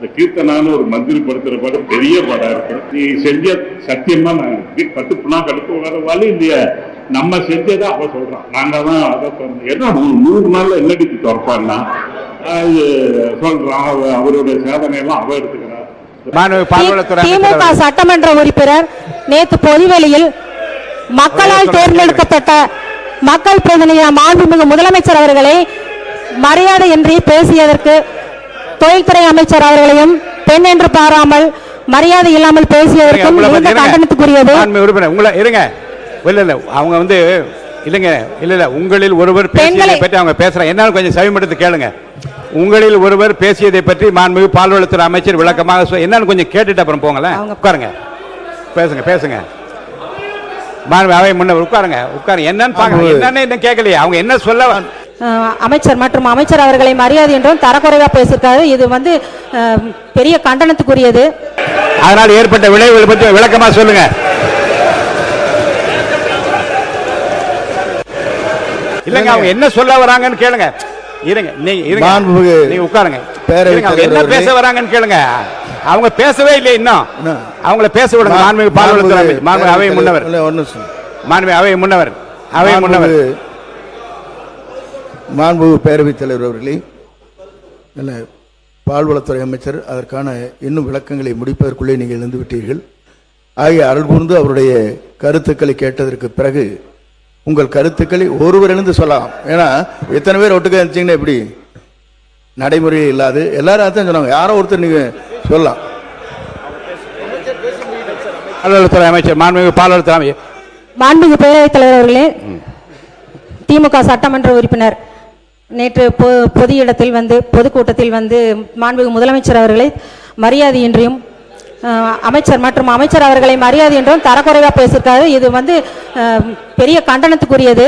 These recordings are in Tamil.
இந்த கீர்த்தனான்னு ஒரு மந்திரி படுத்துற படம் பெரிய படம் இருக்கு. நீ செஞ்ச சத்தியமா நான் கட்டுப்புனா கடுப்பு வர வழி இல்லையா, நம்ம செஞ்சதை அவ சொல்றான், நாங்க தான் அதை சொன்னோம். ஏன்னா 100 நாள்ல என்னடிக்கு திறப்பான்னா சொல்றான், அவருடைய சாதனையெல்லாம் அவ எடுத்துக்கிறான். திமுக சட்டமன்ற உறுப்பினர் நேற்று பொதுவெளியில் மக்களால் தேர்ந்தெடுக்கப்பட்ட மக்கள் பிரதிநிதி மாண்புமிகு முதலமைச்சர் அவர்களை மரியாதையின்றி பேசியதற்கு தொழில்துறை அமைச்சர் அவர்களையும் பெண் என்று பாராமல் மரியாதை இல்லாமல் பேசியதற்கும் கண்டனத்துக்குரியது. அவங்க வந்து இல்லைங்க, இல்ல உங்களில் ஒருவர் பேசியதை பற்றி அவங்க பேசுறாங்க, என்னாலும் கொஞ்சம் செவிமடுத்து கேளுங்க. உங்களில் ஒருவர் பேசியதை பற்றி மாண்புமிகு பால்வளத்துறை அமைச்சர் விளக்கமாக என்னன்னு கொஞ்சம் கேட்டுட்டு அப்புறம் போங்களேன். உட்காருங்க, பேசுங்க. அவை முன்னவர் உட்காருங்க, என்னன்னு பாருங்க, என்னன்னு கேட்கலையே, அவங்க என்ன சொல்ல. அமைச்சர் மற்றும் அமைச்சர் அவர்களை மரியாதை என்றும் தரக்குறைவா பேசியிருக்காரு. இது வந்து பெரிய கண்டனத்துக்குரியது. அதனால் ஏற்பட்ட விளைவுகளை பற்றி விளக்கமா சொல்லுங்க. இல்லங்க, அவங்க என்ன சொல்ல வராங்கன்னு கேளுங்க. நீங்க உட்காருங்க, என்ன பேச வராங்கன்னு கேளுங்க. அவங்க பேசவே இல்லை, இன்னும் அவங்கள பேச விடுங்க. மாண்புமிகு பால்வளத்துறை அமைச்சர், அவை முன்னவர், மாண்புமிகு பேரவைத் தலைவர் அவர்களே, பால்வளத்துறை அமைச்சர் அதற்கான இன்னும் விளக்கங்களை முடிப்பதற்குள்ளே நீங்கள் இருந்து விட்டீர்கள். ஆகிய அருள் கூர்ந்து அவருடைய கருத்துக்களை கேட்டதற்கு பிறகு உங்கள் கருத்துக்களை ஒருவர் எழுந்து சொல்லலாம். ஏன்னா எத்தனை பேர் ஒட்டுக்க இருந்துச்சிங்கன்னா எப்படி நடைமுறையில் இல்லாது எல்லாரும் அதான் சொன்னாங்க, யாரோ ஒருத்தர் நீங்க சொல்லலாம். பால்வளத்துறை அமைச்சர் மாண்புமிகு பேரவைத் தலைவர் அவர்களே, திமுக சட்டமன்ற உறுப்பினர் நேற்று பொது இடத்தில் வந்து பொதுக்கூட்டத்தில் வந்து மாண்புமிகு முதலமைச்சர் அவர்களை மரியாதையின்றியும் அமைச்சர் மற்றும் அமைச்சர் அவர்களை மரியாதை என்றும் தரக்குறைவா பேசியிருக்காரு. இது வந்து பெரிய கண்டனத்துக்குரியது.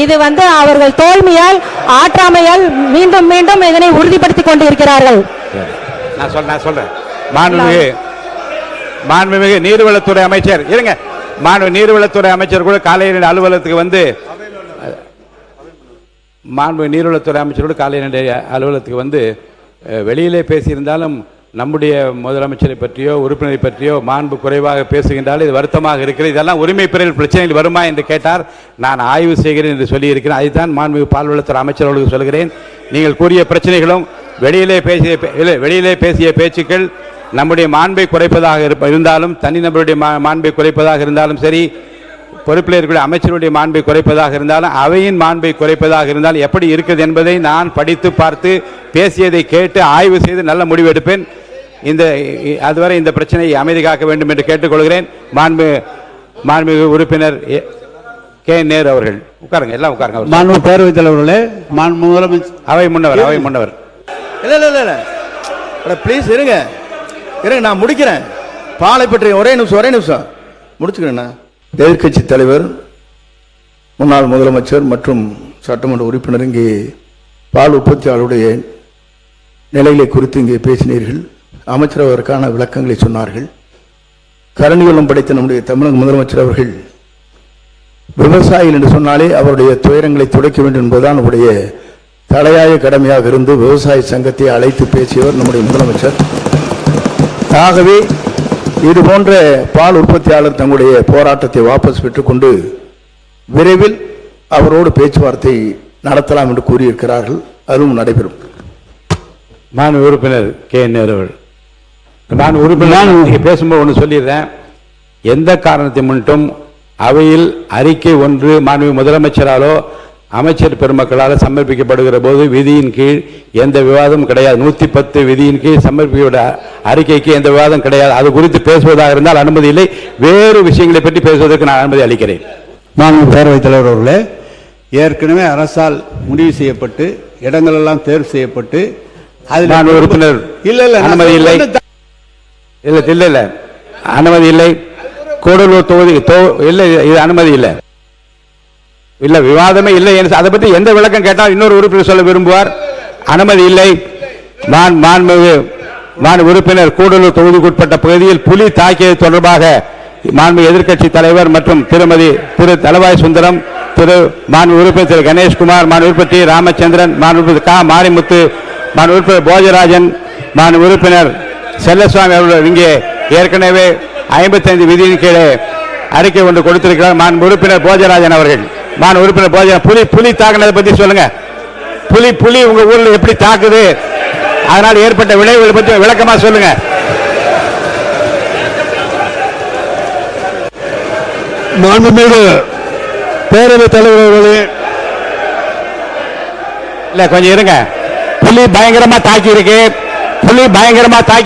இது வந்து அவர்கள் தோல்மையால் ஆற்றாமையால் மீண்டும் மீண்டும் இதனை உறுதிப்படுத்திக் கொண்டு இருக்கிறார்கள். நான் சொல்றேன். மாண்புமிகு நீர்வளத்துறை அமைச்சர் இருங்க. நீர்வளத்துறை அமைச்சர் கூட காலையில் அலுவலகத்துக்கு வந்து நீர்வளத்துறை அமைச்சரோடு காலையில் அலுவலகத்துக்கு வந்து வெளியிலே பேசியிருந்தாலும் நம்முடைய முதலமைச்சரை பற்றியோ உறுப்பினரை பற்றியோ மாண்பு குறைவாக பேசுகின்றால் இது வருத்தமாக இருக்கிறது. இதெல்லாம் உரிமை பெறல் பிரச்சனைகள் வருமா என்று கேட்டார். நான் ஆய்வு செய்கிறேன் என்று சொல்லியிருக்கிறேன். அதுதான் மாண்புமிகு பால்வளத்துறை அமைச்சர்களுக்கு சொல்கிறேன். நீங்கள் கூறிய பிரச்சனைகளும் வெளியிலே பேசிய பேச்சுக்கள் நம்முடைய மாண்பை குறைப்பதாக இருந்தாலும், தனிநபருடைய மாண்பை குறைப்பதாக இருந்தாலும் சரி, பொறுப்பில் இருக்கிற அமைச்சருடைய மாண்பை குறைப்பதாக இருந்தாலும், அவையின் மாண்பை குறைப்பதாக இருந்தாலும் எப்படி இருக்குது என்பதை நான் படித்து பார்த்து பேசியதை கேட்டு ஆய்வு செய்து நல்ல முடிவு எடுப்பேன். அதுவரை இந்த பிரச்சனையை அமைதி காக்க வேண்டும் என்று கேட்டுக்கொள்கிறேன். மாண்புமிகு உறுப்பினர் கே நேரு அவர்கள் உட்காருங்க, எல்லாம் உட்காருங்க. மாண்புமிகு பேரவைத் தலைவர்களே, அவை முன்னவர் இல்ல ப்ளீஸ் இருங்க, நான் முடிக்கிறேன். பாலை பற்றி ஒரே நிமிஷம் முடிச்சுக்கிறேன். எதிர்கட்சி தலைவர், முன்னாள் முதலமைச்சர் மற்றும் சட்டமன்ற உறுப்பினர் இங்கே பால் உற்பத்தியாளருடைய நிலைகளை குறித்து இங்கே பேசினீர்கள். அமைச்சர் அதற்கான விளக்கங்களை சொன்னார்கள். கரணிவளம் படைத்த நம்முடைய தமிழக முதலமைச்சர் அவர்கள் விவசாயிகள் என்று சொன்னாலே அவருடைய துயரங்களை துடைக்க வேண்டும் என்பதுதான் நம்முடைய தலையாய கடமையாக இருந்து விவசாய சங்கத்தை அழைத்து பேசியவர் நம்முடைய முதலமைச்சர். ஆகவே இது போன்ற பால் உற்பத்தியாளர் தங்களுடைய போராட்டத்தை வாபஸ் பெற்றுக்கொண்டு விரைவில் அவரோடு பேச்சுவார்த்தை நடத்தலாம் என்று கூறியிருக்கிறார்கள். அதுவும் நடைபெறும். மாண்பு உறுப்பினர் கே நேரு பேசும்போது ஒன்று சொல்லிடுறேன். எந்த காரணத்தை முன்னிட்டும் அவையில் அறிக்கை ஒன்று மாண்பு முதலமைச்சராலோ அமைச்சர் பெருமக்களால் சமர்ப்பிக்கப்படுகிற போது விதியின் கீழ் எந்த விவாதம் கிடையாது. 110 விதியின் கீழ் சமர்ப்பிக்க அறிக்கைக்கு எந்த விவாதம் கிடையாது. அது குறித்து பேசுவதாக இருந்தால் அனுமதி இல்லை. வேறு விஷயங்களை பற்றி பேசுவதற்கு நான் அனுமதி அளிக்கிறேன். மாண்புமிகு பேரவைத் தலைவர் அவர்களே, ஏற்கனவே அரசால் முடிவு செய்யப்பட்டு இடங்கள் எல்லாம் தேர்வு செய்யப்பட்டு அதில் உறுப்பினர் அனுமதி இல்லை, அனுமதி இல்லை. கூடலூர் தொகுதி இல்லை, இது அனுமதி இல்லை, விவாதமே இல்லை. அதை பற்றி எந்த விளக்கம் கேட்டால் இன்னொரு உறுப்பினர் சொல்ல விரும்புவார். அனுமதி இல்லை. மாண்பு உறுப்பினர் கூடலூர் தொகுதிக்குட்பட்ட பகுதியில் புலி தாக்கியது தொடர்பாக மாண்பு எதிர்க்கட்சி தலைவர் மற்றும் திரு தலவாய் சுந்தரம், மாண்பு உறுப்பினர் திரு கணேஷ்குமார், மாண்பு உறுப்பினர் டி ராமச்சந்திரன், மாண்பு கா மாரிமுத்து, மாண்பு உறுப்பினர் போஜராஜன், நான் உறுப்பினர் செல்லசுவாமி அவர்கள் இங்கே ஏற்கனவே 55 விதியின் கீழே அறிக்கை ஒன்று கொடுத்திருக்கிறார். நான் உறுப்பினர் போஜராஜன் அவர்கள், நான் உறுப்பினர் போஜராஜன், புலி தாக்குனதை பத்தி சொல்லுங்க. புலி உங்க ஊர்ல எப்படி தாக்குது, அதனால் ஏற்பட்ட விளைவுகளை பற்றி விளக்கமா சொல்லுங்க. மாண்புமிகு பேரவைத் தலைவர் அவர்களே, இல்ல கொஞ்சம் இருங்க. புலி பயங்கரமா தாக்கி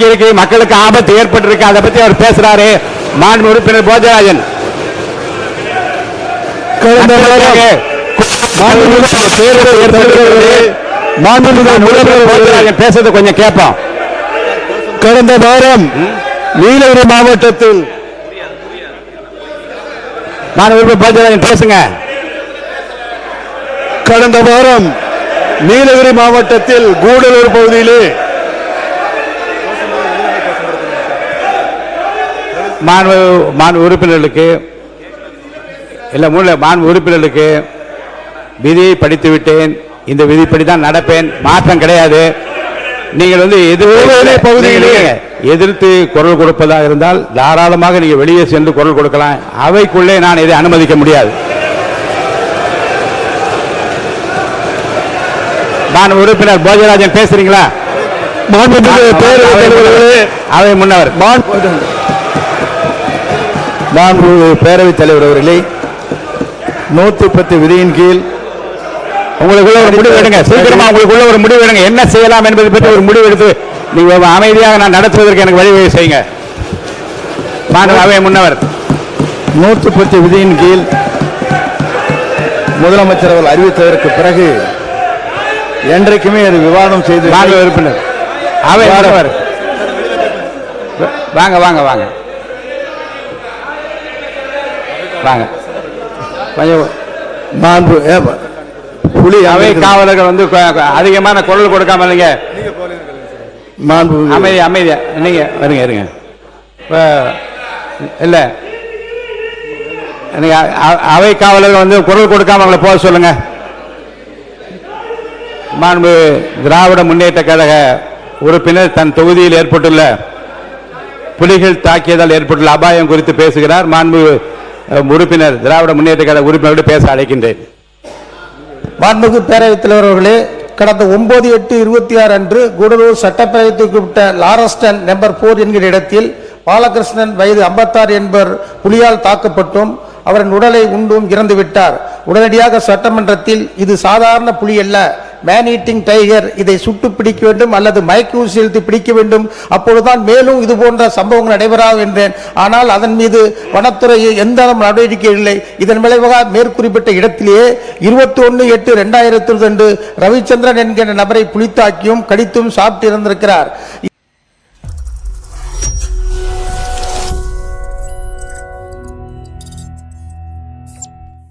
இருக்கு, மக்களுக்கு ஆபத்து ஏற்பட்டிருக்கு, அதை பத்தி அவர் பேசுறாரு. மாண்பு உறுப்பினர் போஜராஜன் பேசுறது கொஞ்சம் கேட்போம். கடந்த வாரம் நீலகிரி மாவட்டத்தில் மாண்பு உறுப்பினர் போஜராஜன் பேசுங்க. கடந்த வாரம் நீலகிரி மாவட்டத்தில் கூடலூர் பகுதியிலே மாண்பு உறுப்பினர்களுக்கு விதியை படித்து விட்டேன், இந்த விதிப்படி தான் நடப்பேன், மாற்றம் கிடையாது. நீங்கள் பகுதியிலே எதிர்த்து குரல் கொடுப்பதாக இருந்தால் தாராளமாக நீங்க வெளியே சென்று குரல் கொடுக்கலாம். அவைக்குள்ளே நான் இதை அனுமதிக்க முடியாது. நான் உறுப்பினர் போஜராஜன் பேசுறீங்களா? அவை முன்னவர் பேரவைத் தலைவர் அவர்களே, 110 விதியின் கீழ் உங்களுக்குள்ள ஒரு முடிவு எடுங்க. சீக்கிரமா உங்களுக்குள்ள ஒரு முடிவு எடுங்க. என்ன செய்யலாம் என்பதை பற்றி ஒரு முடிவு எடுத்து நீங்க அமைதியாக நான் நடத்துவதற்கு எனக்கு வழிவகை செய்யுங்க. அவை முன்னவர் 110 விதியின் கீழ் முதலமைச்சர் அவர்கள் அறிவித்ததற்கு பிறகு என்றைக்குமே அது விவாதம் செய்து உறுப்பினர் அவை முன்னவர் வாங்க வாங்க வாங்க வாங்க கொஞ்சம் புலி அவை காவலர்கள் வந்து அதிகமான குரல் கொடுக்காம இல்லைங்க. அமைதியா நீங்க வருங்க இருங்க. இல்ல நீங்க அவை காவலர்கள் வந்து குரல் கொடுக்காம அவங்களை போக சொல்லுங்க. மாண்பு திராவிட முன்னேற்ற கழக உறுப்பினர் தன் தொகுதியில் ஏற்பட்டுள்ள புலிகள் தாக்கியதால் ஏற்பட்டுள்ள அபாயம் குறித்து பேசுகிறார். மாண்பு உறுப்பினர் திராவிட முன்னேற்ற கழக உறுப்பினரோடு பேச அழைக்கின்றேன். மாண்புமிகு பேரவைத் தலைவர் அவர்களே, கடந்த 9/8/26 அன்று கூடலூர் சட்டப்பேரவைக்கு உட்பட்ட லாரஸ்டன் நம்பர் 4 என்கிற இடத்தில் பாலகிருஷ்ணன் வயது 56 என்பவர் புலியால் தாக்கப்பட்டும் அவரின் உடலை உண்டும் இறந்து விட்டார். உடனடியாக சட்டமன்றத்தில் இது சாதாரண புலி அல்ல, மேன் ஈட்டிங் டைகர், இதை சுட்டு பிடிக்க வேண்டும் அல்லது மயக்கூசி செலுத்தி பிடிக்க வேண்டும், அப்பொழுதுதான் மேலும் இது போன்ற சம்பவங்கள் நடைபெறாது என்றேன். ஆனால் அதன் மீது வனத்துறை எந்த நடவடிக்கை இல்லை. இதன் விளைவாக மேற்குறிப்பிட்ட இடத்திலேயே 21/8/2002 ரவிச்சந்திரன் என்கிற நபரை புலித்தாக்கியும் கடித்தும் சாப்பிட்டு இருந்திருக்கிறார்.